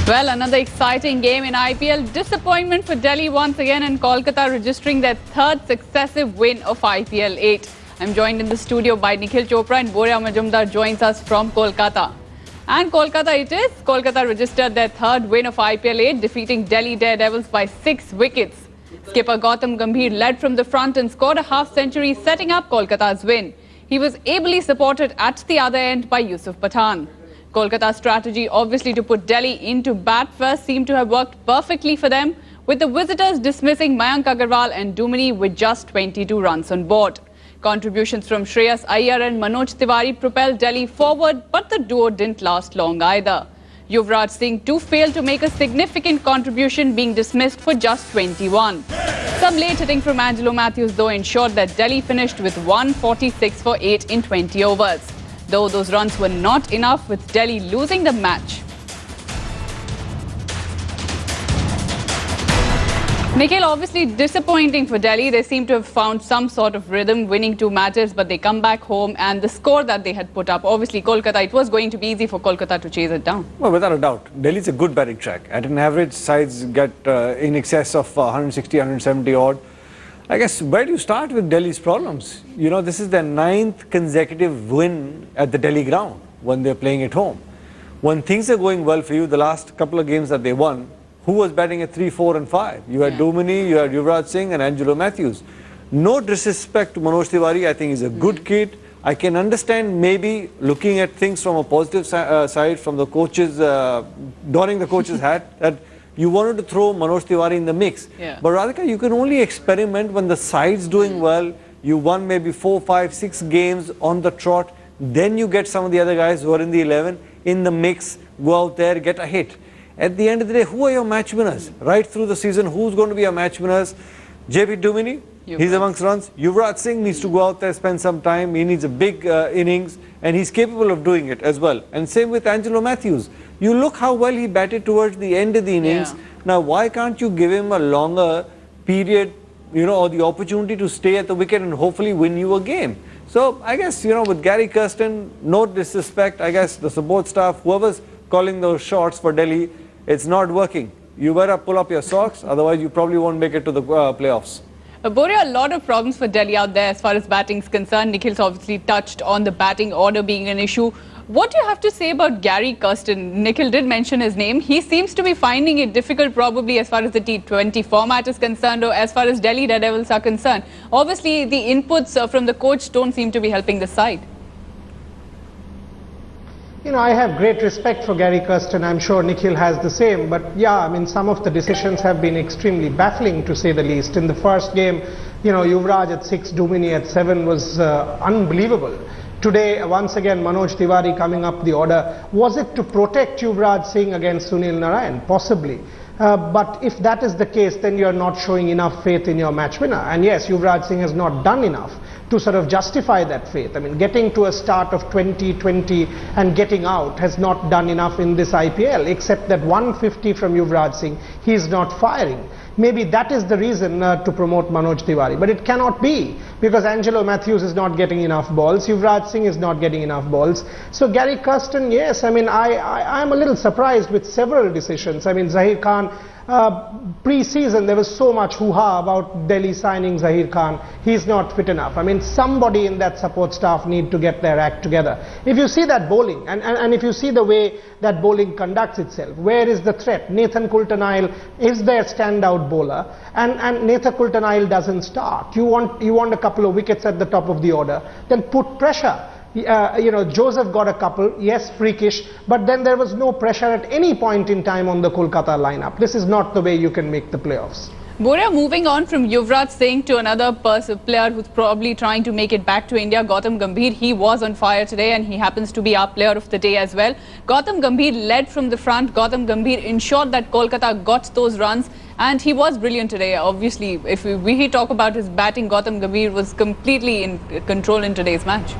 Well, another exciting game in IPL. Disappointment for Delhi once again, and Kolkata registering their third successive win of IPL 8. I'm joined in the studio by Nikhil Chopra, and Boria Majumdar joins us from Kolkata. And Kolkata it is. Kolkata registered their third win of IPL 8, defeating Delhi Daredevils by 6 wickets. Skipper Gautam Gambhir led from the front and scored a half-century, setting up Kolkata's win. He was ably supported at the other end by Yusuf Pathan. Kolkata's strategy, obviously to put Delhi into bat first, seemed to have worked perfectly for them, with the visitors dismissing Mayank Agarwal and Dumini with just 22 runs on board. Contributions from Shreyas Iyer and Manoj Tiwari propelled Delhi forward, but the duo didn't last long either. Yuvraj Singh too failed to make a significant contribution, being dismissed for just 21. Some late hitting from Angelo Matthews though ensured that Delhi finished with 146 for 8 in 20 overs. Though those runs were not enough, with Delhi losing the match. Nikhil, obviously disappointing for Delhi. They seem to have found some sort of rhythm, winning 2 matches, but they come back home and the score that they had put up, obviously Kolkata, it was going to be easy for Kolkata to chase it down. Well, without a doubt, Delhi's a good batting track. At an average, sides get in excess of 160, 170 odd. I guess, where do you start with Delhi's problems? You know, this is their 9th consecutive win at the Delhi ground when they're playing at home. When things are going well for you, the last couple of games that they won, who was batting at 3, 4 and 5? You had Dumini, you had Yuvraj Singh and Angelo Matthews. No disrespect to Manoj Tiwari, I think he's a good kid. I can understand maybe looking at things from a positive side from the coaches, donning the coach's hat, that you wanted to throw Manoj Tiwari in the mix. But Radhika, you can only experiment when the side's doing well. You won maybe 4, 5, 6 games on the trot. Then you get some of the other guys who are in the 11 in the mix, go out there, get a hit. At the end of the day, who are your match winners? Right through the season, who's going to be your match winners? JP Dumini, he's amongst runs. Yuvraj Singh needs to go out there, spend some time. He needs a big innings, and he's capable of doing it as well. And same with Angelo Matthews. You look how well he batted towards the end of the innings. Now, why can't you give him a longer period, you know, or the opportunity to stay at the wicket and hopefully win you a game? So, I guess, you know, with Gary Kirsten, no disrespect, I guess the support staff, whoever's calling those shots for Delhi, it's not working. You better pull up your socks, otherwise you probably won't make it to the playoffs. Boria, a lot of problems for Delhi out there as far as batting is concerned. Nikhil's obviously touched on the batting order being an issue. What do you have to say about Gary Kirsten? Nikhil did mention his name. He seems to be finding it difficult probably as far as the T20 format is concerned, or as far as Delhi Daredevils are concerned. Obviously, the inputs from the coach don't seem to be helping the side. You know, I have great respect for Gary Kirsten. I'm sure Nikhil has the same. But yeah, I mean, some of the decisions have been extremely baffling, to say the least. In the first game, you know, Yuvraj at 6, Dumini at 7 was unbelievable. Today, once again, Manoj Tiwari coming up the order. Was it to protect Yuvraj Singh against Sunil Narayan? Possibly. But if that is the case, then you're not showing enough faith in your match winner. And yes, Yuvraj Singh has not done enough to sort of justify that faith. I mean, getting to a start of 2020 and getting out has not done enough in this IPL, except that 150 from Yuvraj Singh, he is not firing. Maybe that is the reason to promote Manoj Tiwari. But it cannot be, because Angelo Matthews is not getting enough balls, Yuvraj Singh is not getting enough balls. So Gary Kirsten, yes, I mean, I'm a little surprised with several decisions. I mean, Zahir Khan, pre-season there was so much hoo-ha about Delhi signing Zahir Khan. He's not fit enough. I mean, somebody in that support staff need to get their act together. If you see that bowling, and if you see the way that bowling conducts itself, where is the threat? Nathan Coulter-Nile is their standout bowler, and Nathan Coulter-Nile doesn't start. You want a couple of wickets at the top of the order, then put pressure. You know, Joseph got a couple, yes, freakish, but then there was no pressure at any point in time on the Kolkata lineup. This is not the way you can make the playoffs. Boria, moving on from Yuvraj Singh to another player who's probably trying to make it back to India, Gautam Gambhir. He was on fire today and he happens to be our player of the day as well. Gautam Gambhir led from the front. Gautam Gambhir ensured that Kolkata got those runs, and he was brilliant today. Obviously, if we talk about his batting, Gautam Gambhir was completely in control in today's match.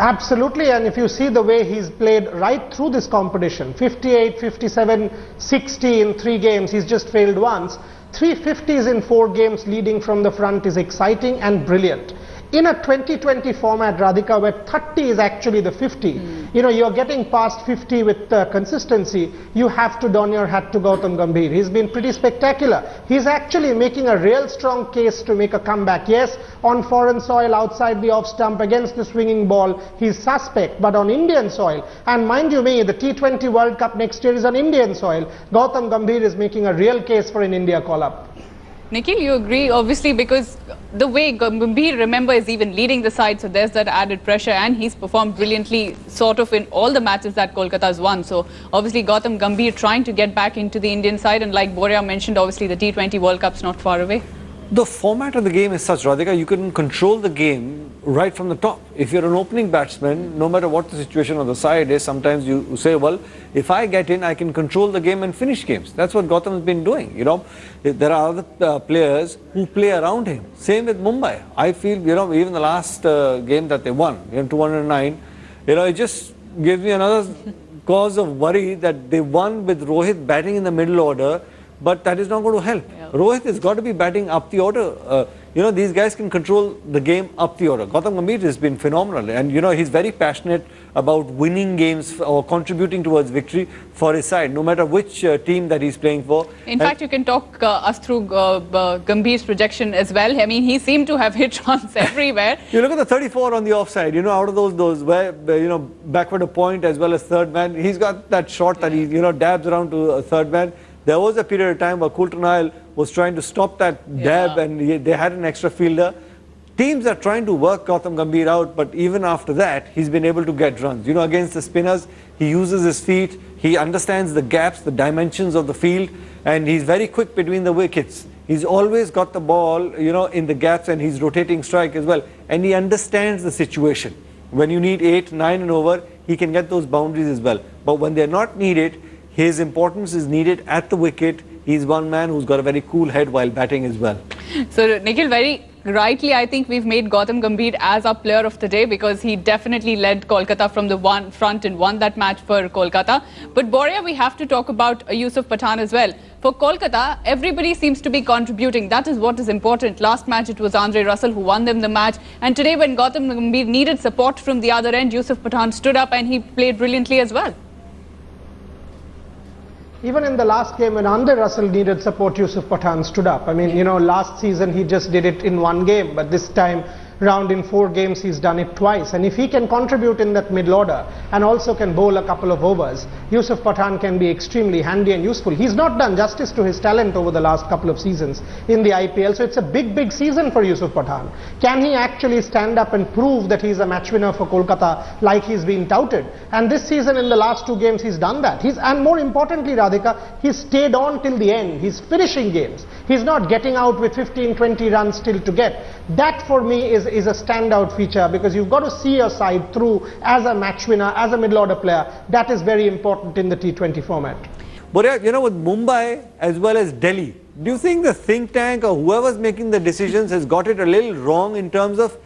Absolutely, and if you see the way he's played right through this competition, 58, 57, 60 in 3 games, he's just failed once. 350s in 4 games leading from the front is exciting and brilliant. in a 2020 format, Radhika, where 30 is actually the 50, you know, you're getting past 50 with consistency, you have to don your hat to Gautam Gambhir. He's been pretty spectacular. He's actually making a real strong case to make a comeback. Yes, on foreign soil, outside the off stump, against the swinging ball, he's suspect, but on Indian soil, and mind you me, the T20 World Cup next year is on Indian soil, Gautam Gambhir is making a real case for an India call-up. Nikhil, you agree, obviously, because the way Gambhir, remember, is even leading the side, so there's that added pressure, and he's performed brilliantly sort of in all the matches that Kolkata's won. So obviously Gautam Gambhir trying to get back into the Indian side, and like Boria mentioned, obviously the T20 World Cup's not far away. The format of the game is such, Radhika, you can control the game right from the top. If you're an opening batsman, no matter what the situation on the side is, sometimes you say, well, if I get in, I can control the game and finish games. That's what Gautam has been doing. You know, there are other players who play around him. Same with Mumbai. I feel, you know, even the last game that they won, you know, 209, you know, it just gives me another cause of worry that they won with Rohit batting in the middle order. But that is not going to help. Yeah. Rohit has got to be batting up the order. You know, these guys can control the game up the order. Gautam Gambhir has been phenomenal. And, you know, he's very passionate about winning games or contributing towards victory for his side, no matter which team that he's playing for. In fact, you can talk us through Gambhir's projection as well. I mean, he seemed to have hit runs everywhere. You look at the 34 on the offside, you know, out of those where, you know, backward a point as well as third man. He's got that shot that he, you know, dabs around to a third man. There was a period of time where Kolkata Knight was trying to stop that dab, and they had an extra fielder. Teams are trying to work Gautam Gambhir out, but even after that, he's been able to get runs. You know, against the spinners, he uses his feet, he understands the gaps, the dimensions of the field, and he's very quick between the wickets. He's always got the ball, you know, in the gaps, and he's rotating strike as well. And he understands the situation. When you need 8, 9 and over, he can get those boundaries as well. But when they're not needed, his importance is needed at the wicket. He's one man who's got a very cool head while batting as well. So, Nikhil, very rightly, I think we've made Gautam Gambhir as our player of the day because he definitely led Kolkata from the front and won that match for Kolkata. But, Boria, we have to talk about Yusuf Pathan as well. For Kolkata, everybody seems to be contributing. That is what is important. Last match, it was Andre Russell who won them the match. And today, when Gautam Gambhir needed support from the other end, Yusuf Pathan stood up and he played brilliantly as well. Even in the last game when Andre Russell needed support, Yusuf Pathan stood up. I mean, you know, last season he just did it in one game, but this time round in 4 games he's done it twice. And if he can contribute in that middle order and also can bowl a couple of overs, Yusuf Pathan can be extremely handy and useful. He's not done justice to his talent over the last couple of seasons in the IPL, so it's a big season for Yusuf Pathan. Can he actually stand up and prove that he's a match winner for Kolkata like he's been touted? And this season in the last 2 games he's done that. And more importantly, Radhika, he's stayed on till the end. He's finishing games. He's not getting out with 15, 20 runs still to get. That for me is a standout feature because you've got to see your side through as a match winner, as a middle order player. That is very important in the T20 format. But you know, with Mumbai as well as Delhi, do you think the think tank or whoever's making the decisions has got it a little wrong in terms of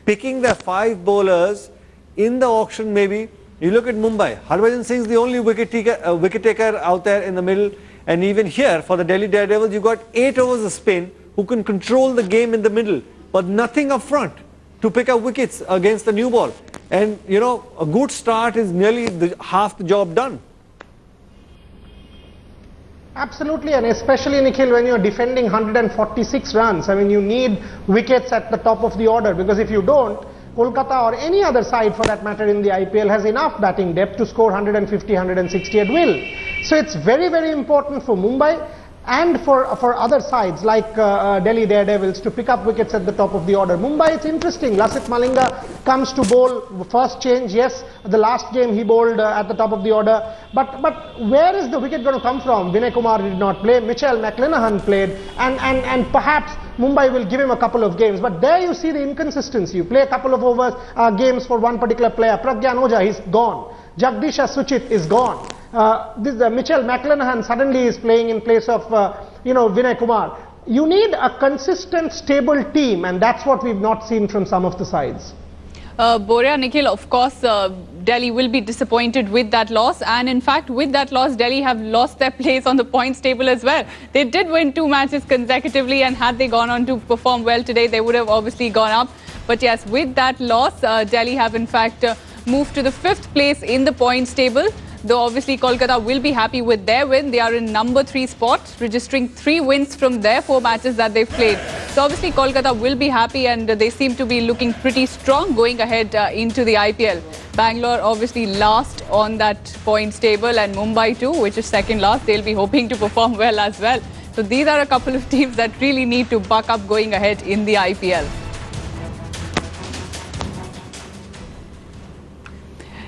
picking their 5 bowlers in the auction maybe? You look at Mumbai, Harbhajan Singh's the only wicket taker out there in the middle, and even here for the Delhi Daredevils, you've got 8 overs of spin who can control the game in the middle, but nothing up front to pick up wickets against the new ball. And, you know, a good start is nearly half the job done. Absolutely, and especially, Nikhil, when you're defending 146 runs, I mean, you need wickets at the top of the order, because if you don't, Kolkata or any other side for that matter in the IPL has enough batting depth to score 150, 160 at will. So it's very important for Mumbai and for other sides like Delhi Daredevils to pick up wickets at the top of the order. Mumbai, it's interesting. Lasith Malinga comes to bowl first change. Yes, the last game he bowled at the top of the order. But where is the wicket going to come from? Vinay Kumar did not play. Mitchell McClenaghan played. And perhaps Mumbai will give him a couple of games. But there you see the inconsistency. You play a couple of overs, games for one particular player. Pragyan Ojha, he's gone. Jagdisha Suchit is gone. Mitchell McClenaghan suddenly is playing in place of, Vinay Kumar. You need a consistent, stable team, and that's what we've not seen from some of the sides. Boria, Nikhil, of course, Delhi will be disappointed with that loss. And in fact, with that loss, Delhi have lost their place on the points table as well. They did win 2 matches consecutively, and had they gone on to perform well today, they would have obviously gone up. But yes, with that loss, Delhi have in fact moved to the 5th place in the points table. Though obviously Kolkata will be happy with their win. They are in number 3 spot, registering 3 wins from their 4 matches that they've played. So obviously Kolkata will be happy, and they seem to be looking pretty strong going ahead into the IPL. Bangalore obviously last on that points table, and Mumbai too, which is second last. They'll be hoping to perform well as well. So these are a couple of teams that really need to buck up going ahead in the IPL.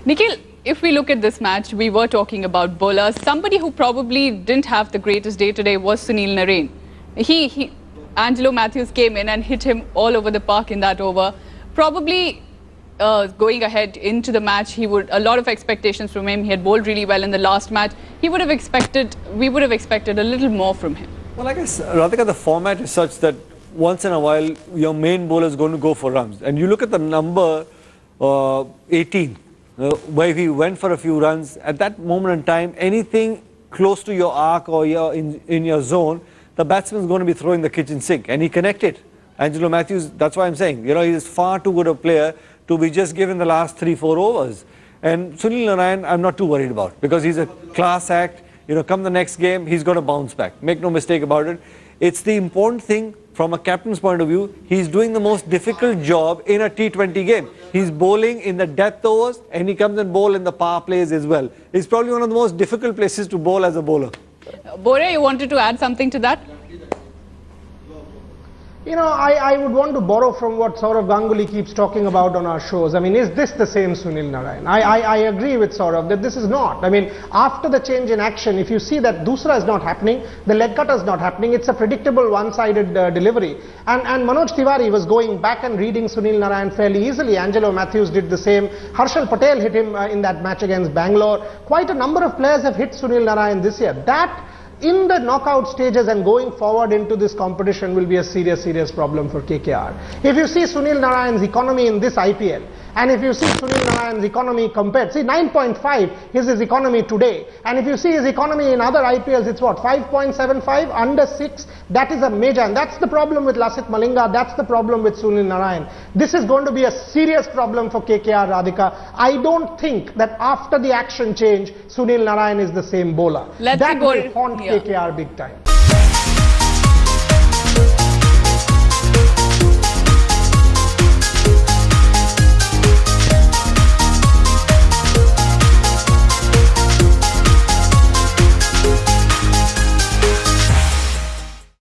Nikhil, if we look at this match, we were talking about bowlers. Somebody who probably didn't have the greatest day today was Sunil Narine. Angelo Matthews came in and hit him all over the park in that over. Probably going ahead into the match, a lot of expectations from him. He had bowled really well in the last match. We would have expected a little more from him. Well, I guess, Radhika, the format is such that once in a while, your main bowler is going to go for runs. And you look at the number 18. Where he went for a few runs, at that moment in time, anything close to your arc or in your zone, the batsman is going to be throwing the kitchen sink, and he connected. Angelo Matthews, that's why I'm saying, he is far too good a player to be just given the last 3-4 overs. And Sunil Narine, I'm not too worried about, because he's a class act. Come the next game, he's going to bounce back. Make no mistake about it. It's the important thing from a captain's point of view. He's doing the most difficult job in a T20 game. He's bowling in the death overs, and he comes and bowl in the power plays as well. It's probably one of the most difficult places to bowl as a bowler. Bore, you wanted to add something to that? I would want to borrow from what Saurav Ganguly keeps talking about on our shows. I mean, is this the same Sunil Narine? I agree with Saurav that this is not. I mean, after the change in action, if you see that Dusra is not happening, the leg cutter is not happening, it's a predictable one-sided delivery. And Manoj Tiwari was going back and reading Sunil Narine fairly easily. Angelo Matthews did the same. Harshal Patel hit him in that match against Bangalore. Quite a number of players have hit Sunil Narine this year. That, in the knockout stages and going forward into this competition, will be a serious problem for KKR. If you see Sunil Narayan's economy in this IPL, and if you see Sunil Narayan's economy compared, see 9.5 is his economy today, and if you see his economy in other IPLs, it's what, 5.75, under 6, that is a major, and that's the problem with Lasith Malinga, that's the problem with Sunil Narine. This is going to be a serious problem for KKR, Radhika. I don't think that after the action change, Sunil Narine is the same bowler. That will haunt KKR big time.